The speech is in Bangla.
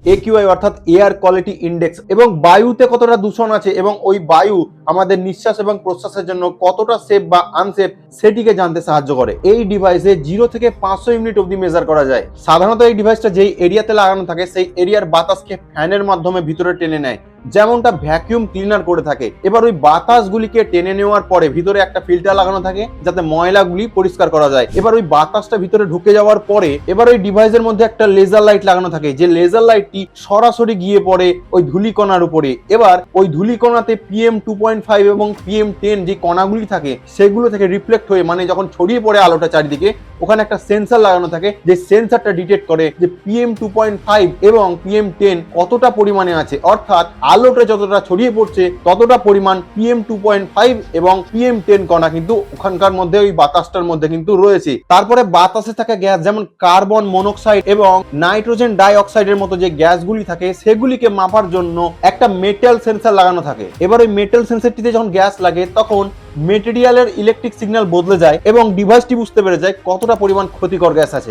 AQI অর্থাৎ এয়ার কোয়ালিটি ইন্ডেক্স, এবং বায়ুতে কতটা দূষণ আছে এবং ওই বায়ু আমাদের নিঃশ্বাস এবং প্রশ্বাসের জন্য কতটা সেফ বা আনসেফ সেটিকে জানতে সাহায্য করে। এই ডিভাইসে 0 থেকে 500 ইউনিট অবধি মেজার করা যায়। সাধারণত এই ডিভাইসটা যেই এরিয়াতে লাগানো থাকে সেই এরিয়ার বাতাসকে ফ্যানের মাধ্যমে ভিতরে টেনে নেয়, যেমনটা ভ্যাকিউম ক্লিনার করে থাকে। এবার ওই বাতাসগুলিকে টেনে নেওয়ার পরে ভিতরে একটা ফিল্টার লাগানো থাকে যাতে ময়লাগুলি পরিষ্কার করা যায়। এবার ওই বাতাসটা ভিতরে ঢুকে যাওয়ার পরে এবার ওই ডিভাইসের মধ্যে একটা লেজার লাইট লাগানো থাকে, যে লেজার লাইটটি সরাসরি গিয়ে পড়ে ওই ধূলিকণার উপরে। এবার ওই ধূলিকণাতে PM2.5 এবং PM10 যে কণাগুলি থাকে সেগুলো থেকে রিফ্লেক্ট হয়ে, মানে যখন ছড়িয়ে পড়ে আলোটা চারিদিকে, ওখানে একটা সেন্সর লাগানো থাকে যে সেন্সরটা ডিটেক্ট করে যে PM2.5 এবং PM10 কতটা পরিমাণে আছে, অর্থাৎ আলোটা যতটা ছড়িয়ে পড়ছে ততটা পরিমাণ PM2.5 এবং PM10 কণা কিন্তু ওখানকার মধ্যে ওই বাতাসটার মধ্যে কিন্তু রয়েছে। তারপরে বাতাসে থাকা গ্যাস যেমন কার্বন মনোক্সাইড এবং নাইট্রোজেন ডাই অক্সাইডের মতো যে গ্যাসগুলি থাকে সেগুলিকে মাপার জন্য একটা মেটাল সেন্সর লাগানো থাকে। এবার ওই মেটাল সেন্সরটিতে যখন গ্যাস লাগে তখন মেটেরিয়ালের ইলেকট্রিক সিগন্যাল বদলে যায় এবং ডিভাইসটি বুঝতে পেরে যায় কতটা পরিমাণ ক্ষতিকর গ্যাস আছে।